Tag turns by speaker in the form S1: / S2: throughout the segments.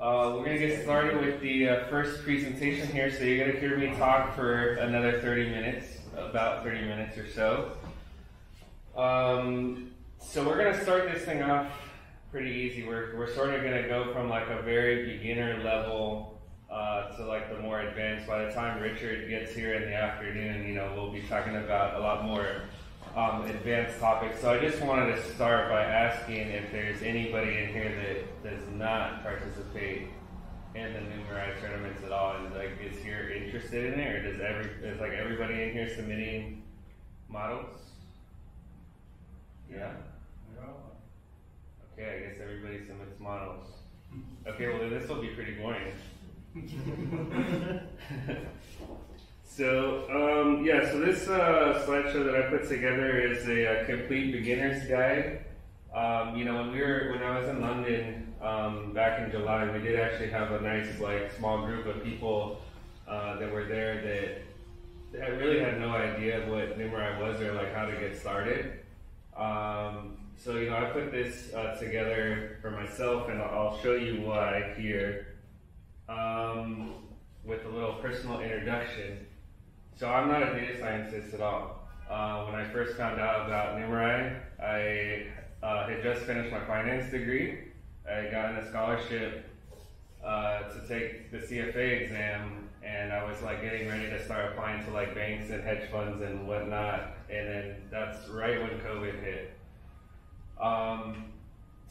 S1: We're going to get started with the first presentation here. So you're going to hear me talk for another 30 minutes, about 30 minutes or so. So we're going to start this thing off pretty easy. We're sort of going to go from like a very beginner level to like the more advanced. By the time Richard gets here in the afternoon, you know, we'll be talking about a lot more advanced topics. So I just wanted to start by asking if there's anybody in here that does not participate in the Numerai tournaments at all, and like is here interested in it, or is like everybody in here submitting models? Yeah. Okay, I guess everybody submits models. Okay, well then this will be pretty boring. So so this slideshow that I put together is a complete beginner's guide. You know, when I was in London back in July, we did actually have a nice like small group of people that were there that really had no idea what Numerai was or like how to get started. So you know, I put this together for myself, and I'll show you why here with a little personal introduction. So I'm not a data scientist at all. When I first found out about Numerai, I had just finished my finance degree. I had gotten a scholarship to take the CFA exam, and I was like getting ready to start applying to like banks and hedge funds and whatnot. And then that's right when COVID hit.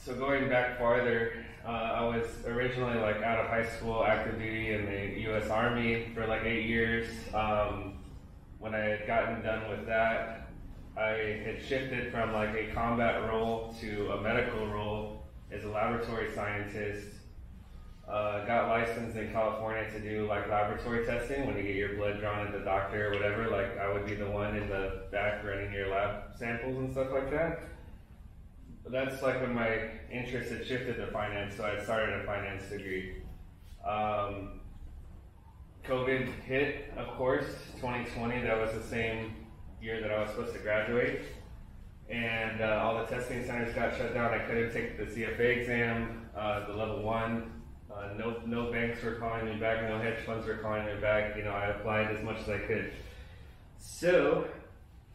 S1: So going back farther, I was originally like out of high school, active duty in the U.S. Army for like 8 years. When I had gotten done with that, I had shifted from like a combat role to a medical role as a laboratory scientist. Got licensed in California to do like laboratory testing when you get your blood drawn at the doctor or whatever. Like I would be the one in the back running your lab samples and stuff like that. But that's like when my interest had shifted to finance, so I started a finance degree. COVID hit, of course, 2020. That was the same year that I was supposed to graduate. And all the testing centers got shut down. I couldn't take the CFA exam, the level 1. No banks were calling me back, no hedge funds were calling me back. You know, I applied as much as I could. So,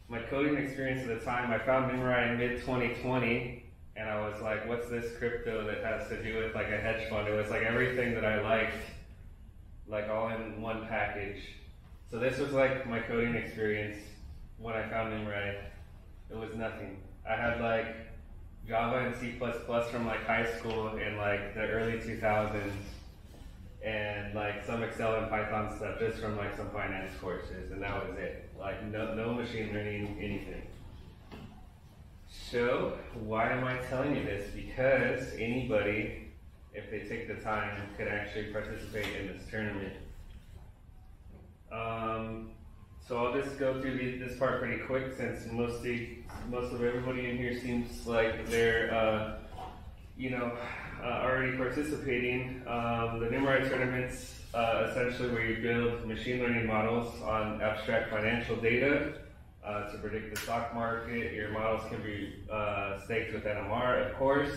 S1: my coding experience at the time, I found Numerai in mid-2020, and I was like, what's this crypto that has to do with like a hedge fund? It was like everything that I liked, like all in one package. So this was like my coding experience when I found Numerai. It was nothing. I had like Java and C++ from like high school in like the early 2000s, and like some Excel and Python stuff just from like some finance courses, and that was it. Like no machine learning, anything. So why am I telling you this? Because anybody, if they take the time, could actually participate in this tournament. So I'll just go through this part pretty quick, since most of everybody in here seems like they're already participating. The Numerai tournaments essentially where you build machine learning models on abstract financial data to predict the stock market. Your models can be staked with NMR, of course,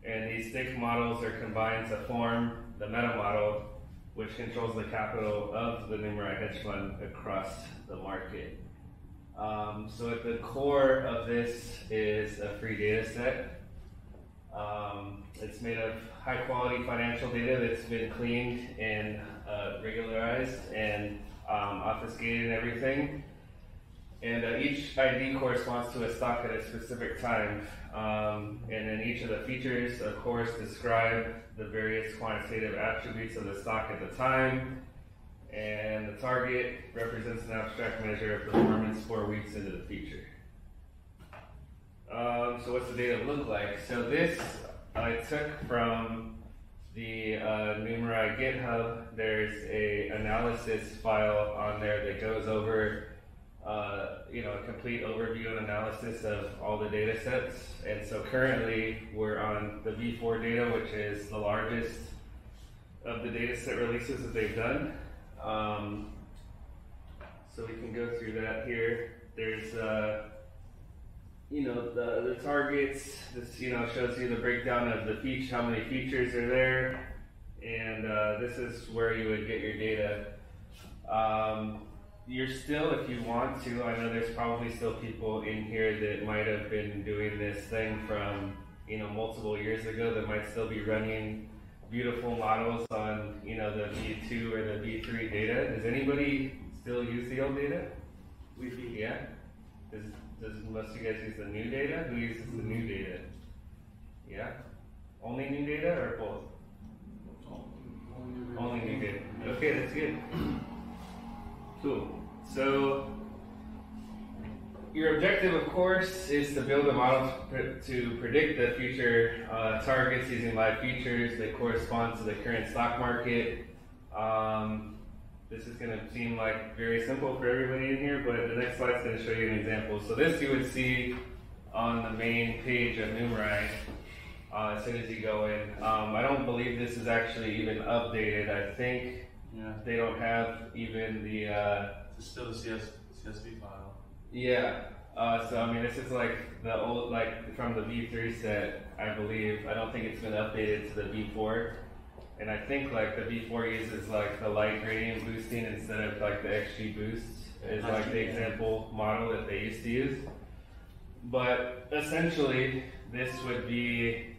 S1: and these staked models are combined to form the meta model, which controls the capital of the Numerai hedge fund across the market. So at the core of this is a free data set. It's made of high quality financial data that's been cleaned and regularized and obfuscated and everything. And each ID corresponds to a stock at a specific time. And then each of the features, of course, describe the various quantitative attributes of the stock at the time. And the target represents an abstract measure of performance 4 weeks into the future. So what's the data look like? So this I took from the Numerai GitHub. There's a analysis file on there that goes over a complete overview and analysis of all the data sets. And so currently we're on the V4 data, which is the largest of the data set releases that they've done. So we can go through that here. There's the targets. This shows you the breakdown of the how many features are there. and this is where you would get your data. You're still, if you want to, I know there's probably still people in here that might have been doing this thing from, you know, multiple years ago that might still be running beautiful models on, you know, the V2 or the V3 data. Does anybody still use the old data?
S2: We do.
S1: Yeah? Does most of you guys use the new data? Who uses the new data? Yeah? Only new data or both? Only new data. Okay, that's good. Cool. So, your objective, of course, is to build a model to predict the future targets using live features that correspond to the current stock market. This is going to seem like very simple for everybody in here, but the next slide is going to show you an example. So this you would see on the main page of Numerai as soon as you go in. I don't believe this is actually even updated. I think they don't have even the...
S2: It's still the CSV file.
S1: Yeah. So I mean, this is like the old, like from the V3 set, I believe. I don't think it's been updated to the V4. And I think like the V4 uses like the light gradient boosting instead of like the XG boost is like the example model that they used to use. But essentially, this would be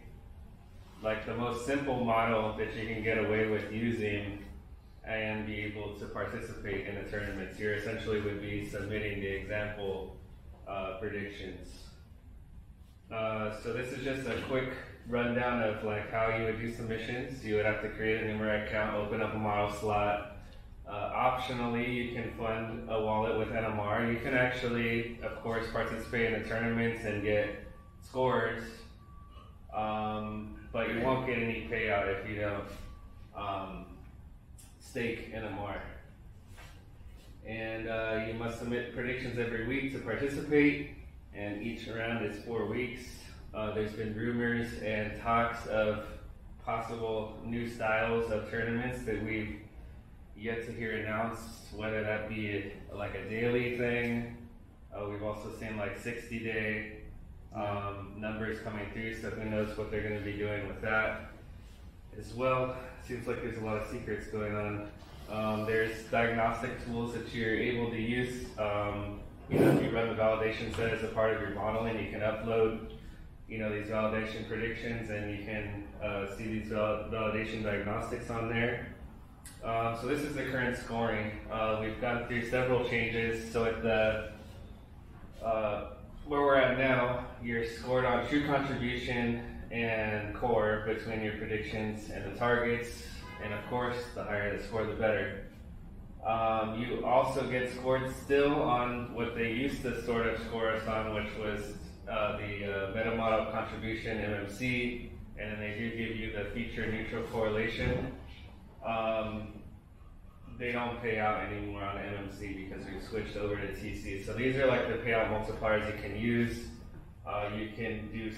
S1: like the most simple model that you can get away with using and be able to participate in the tournaments. You essentially would be submitting the example predictions. So this is just a quick rundown of like how you would do submissions. You would have to create a Numerai account, open up a model slot. Optionally, you can fund a wallet with NMR. You can actually, of course, participate in the tournaments and get scores, but you won't get any payout if you don't stake NMR. And you must submit predictions every week to participate, and each round is 4 weeks. There's been rumors and talks of possible new styles of tournaments that we've yet to hear announced, whether that be like a daily thing. We've also seen like 60-day numbers coming through, so who knows what they're going to be doing with that as well. Seems like there's a lot of secrets going on. There's diagnostic tools that you're able to use. You know, if you run the validation set as a part of your modeling, you can upload, you know, these validation predictions, and you can see these validation diagnostics on there. So this is the current scoring. We've gone through several changes. So at the where we're at now, you're scored on true contribution and core between your predictions and the targets. And of course, the higher the score, the better. You also get scored still on what they used to sort of score us on, which was the meta model contribution MMC, and then they do give you the feature neutral correlation. They don't pay out anymore on MMC because we've switched over to TC. So these are like the payout multipliers you can use. You can do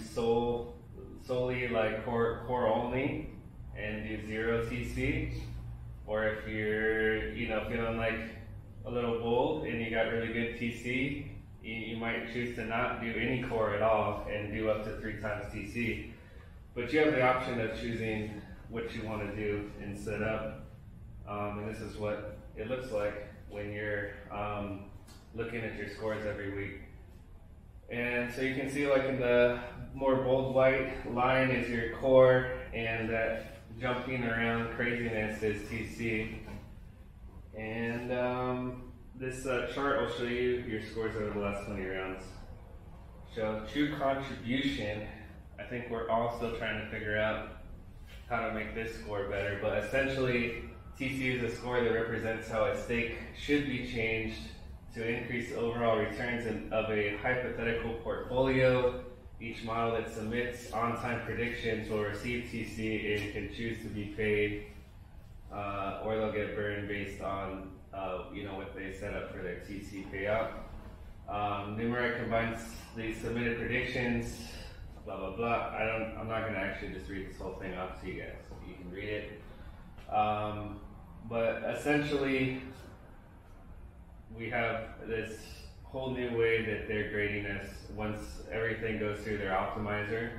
S1: solely like core only and do 0 TC. Or if you're, you know, feeling like a little bold and you got really good TC, you might choose to not do any core at all and do up to 3 times TC. But you have the option of choosing what you want to do and set up. And this is what it looks like when you're looking at your scores every week. And so you can see like in the more bold white line is your core, and that jumping around craziness is TC. And this chart will show you your scores over the last 20 rounds. So true contribution, I think we're all still trying to figure out how to make this score better, but essentially TC is a score that represents how a stake should be changed to increase overall returns of a hypothetical portfolio. Each model that submits on-time predictions will receive TC and can choose to be paid, or they'll get burned based on you know, what they set up for their TC payout. Numerai combines the submitted predictions, blah blah blah. I'm not going to actually just read this whole thing off to you guys. You can read it. But essentially, we have this whole new way that they're grading us. Once everything goes through their optimizer,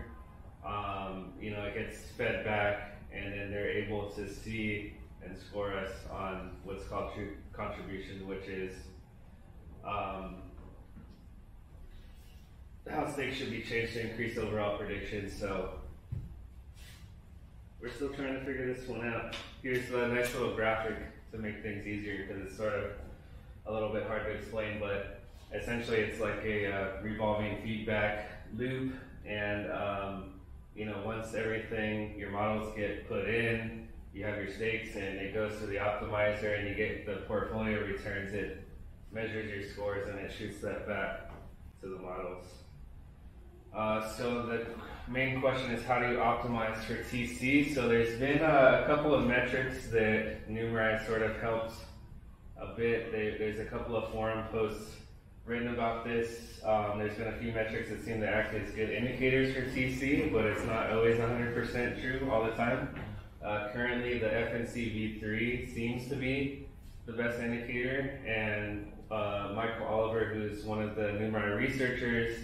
S1: you know, it gets fed back, and then they're able to see and score us on what's called true contribution, which is how stakes should be changed to increase overall predictions. So we're still trying to figure this one out. Here's a nice little graphic to make things easier because it's sort of a little bit hard to explain, but essentially it's like a revolving feedback loop, and once everything, your models get put in, you have your stakes and it goes to the optimizer and you get the portfolio returns. It measures your scores and it shoots that back to the models. So the main question is, how do you optimize for TC? So there's been a couple of metrics that Numerai sort of helped a bit. There's a couple of forum posts written about this. There's been a few metrics that seem to act as good indicators for TC, but it's not always 100% true all the time. Currently, the FNC v3 seems to be the best indicator, and Michael Oliver, who's one of the Numerai researchers,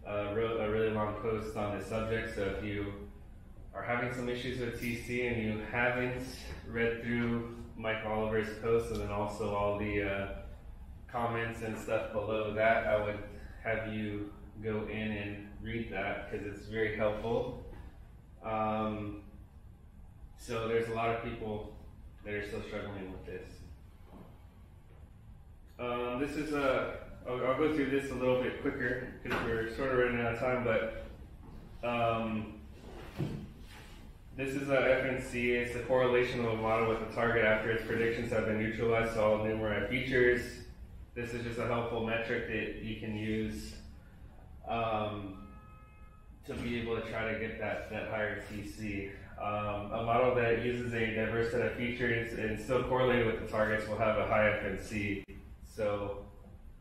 S1: wrote a really long post on this subject. So if you are having some issues with TC and you haven't read through Mike Oliver's post and then also all the comments and stuff below that, I would have you go in and read that because it's very helpful. So there's a lot of people that are still struggling with this. This is I'll go through this a little bit quicker because we're sort of running out of time, but this is a FNC. It's a correlation of a model with a target after its predictions have been neutralized to all Numerai features. This is just a helpful metric that you can use to be able to try to get that higher TC. A model that uses a diverse set of features and still correlated with the targets will have a high FNC. So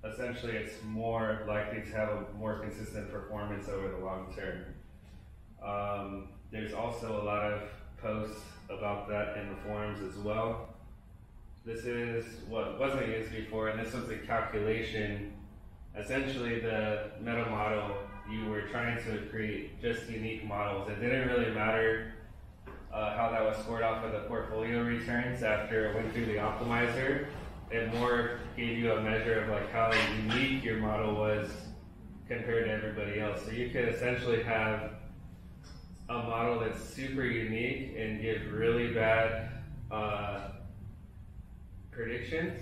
S1: essentially it's more likely to have a more consistent performance over the long term. There's also a lot of posts about that in the forums as well. This is what wasn't used before, and this was a calculation. Essentially the meta model, you were trying to create just unique models. It didn't really matter how that was scored off of the portfolio returns after it went through the optimizer. It more gave you a measure of like how unique your model was compared to everybody else. So you could essentially have a model that's super unique and give really bad predictions,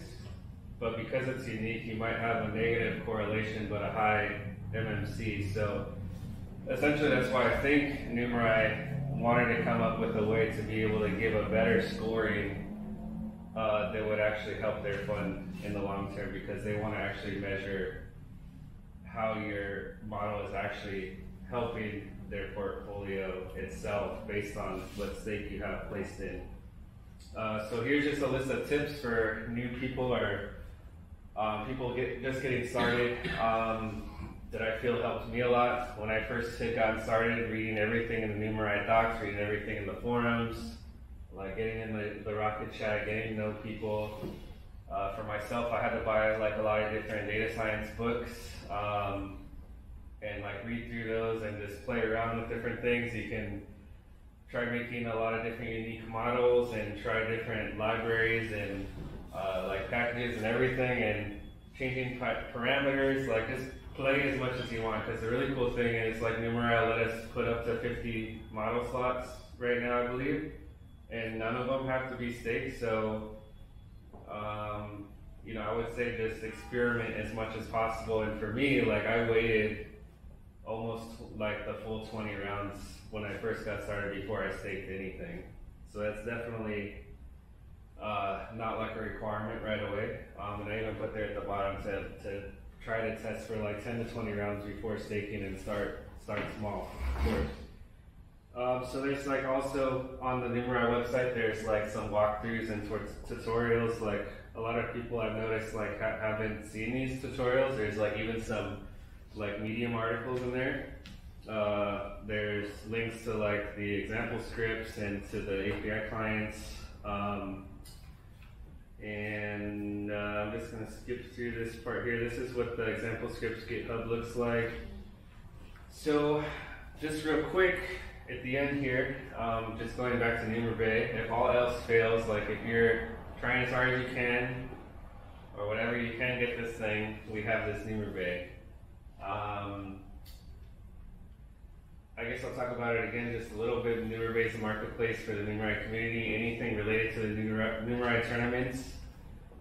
S1: but because it's unique, you might have a negative correlation but a high MMC. So essentially that's why I think Numerai wanted to come up with a way to be able to give a better scoring that would actually help their fund in the long term, because they want to actually measure how your model is actually helping their portfolio itself based on what stake you have placed in. So here's just a list of tips for new people or people just getting started that I feel helped me a lot when I first got started, reading everything in the Numerai docs, reading everything in the forums, like getting in the Rocket Chat, getting to know people. For myself, I had to buy like a lot of different data science books and like read through those and just play around with different things. You can try making a lot of different unique models and try different libraries and like packages and everything, and changing parameters. Like just play as much as you want, because the really cool thing is like Numerai let us put up to 50 model slots right now, I believe, and none of them have to be staked. So I would say just experiment as much as possible. And for me, like I waited almost like the full 20 rounds when I first got started before I staked anything. So that's definitely not like a requirement right away. And I even put there at the bottom to try to test for like 10 to 20 rounds before staking and start small, of course. So there's like also on the Numerai website, there's like some walkthroughs and tutorials. Like a lot of people I've noticed like haven't seen these tutorials. There's like even some like Medium articles in there. There's links to like the example scripts and to the API clients. And I'm just going to skip through this part here. This is what the example scripts GitHub looks like. So just real quick, at the end here, just going back to Numerbay, if all else fails, like if you're trying as hard as you can, or whatever you can get this thing, we have this Numerbay. I guess I'll talk about it again just a little bit. Numerbay is a marketplace for the Numerai community. Anything related to the Numerai tournaments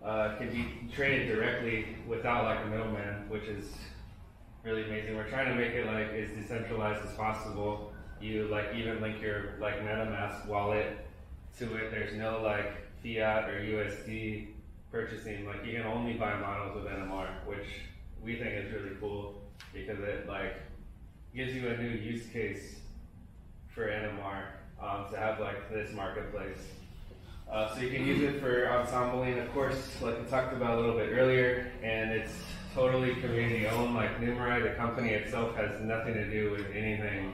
S1: can be traded directly without like a middleman, which is really amazing. We're trying to make it like as decentralized as possible. You like even link your like MetaMask wallet to it. There's no like fiat or USD purchasing. Like you can only buy models with NMR, which we think is really cool because it like gives you a new use case for NMR to have like this marketplace. So you can use it for ensembling, of course, like we talked about a little bit earlier, and it's totally community owned. Like Numerai, the company itself, has nothing to do with anything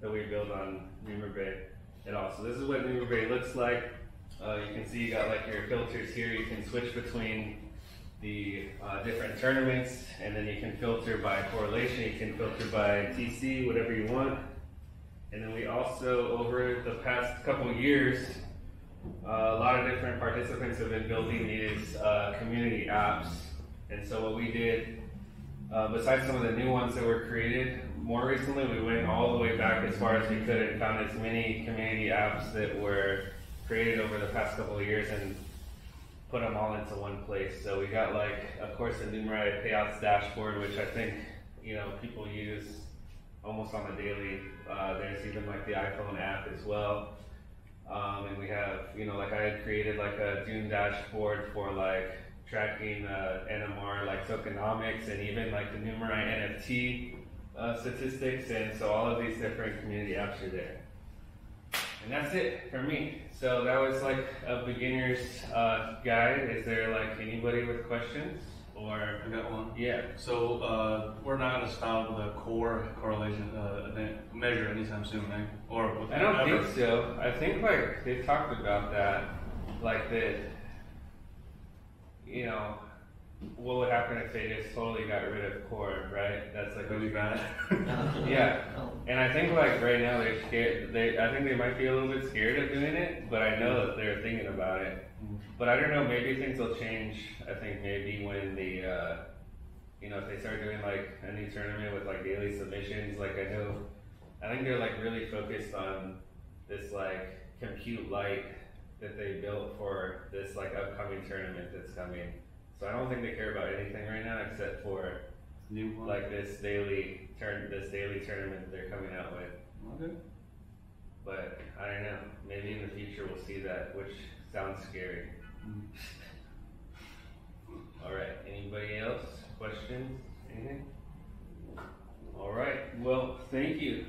S1: that we build on Numerbay at all. So this is what Numerbay looks like. You can see you got like your filters here. You can switch between the different tournaments, and then you can filter by correlation. You can filter by TC, whatever you want. And then we also, over the past couple years, a lot of different participants have been building these community apps. And so what we did, besides some of the new ones that were created, more recently we went all the way back as far as we could and found as many community apps that were created over the past couple of years and put them all into one place. So we got like, of course, the Numerai payouts dashboard, which I think, you know, people use almost on the daily. There's even like the iPhone app as well. And we have, you know, like I had created like a Dune dashboard for like tracking NMR, like tokenomics, and even like the Numerai NFT statistics. And so all of these different community apps are there. And that's it for me. So that was like a beginner's guide. Is there like anybody with questions? Or
S2: I got one.
S1: Yeah.
S2: So we're not going to spout the core correlation measure anytime soon, right? Or
S1: I don't think so. I think like they talked about that, like that. You know, what would happen if they just totally got rid of core, right? That's like
S2: really bad.
S1: Yeah. And I think like right now they're scared. I think they might be a little bit scared of doing it, but I know that they're thinking about it. But I don't know, maybe things will change. I think maybe when the, you know, if they start doing like a new tournament with like daily submissions, like I think they're like really focused on this like compute light that they built for this like upcoming tournament that's coming. So I don't think they care about anything right now except for
S2: new one.
S1: Like this daily tournament that they're coming out with.
S2: Okay.
S1: But I don't know, maybe in the future we'll see that, which sounds scary. All right, anybody else? Questions? Anything? All right, well, thank you.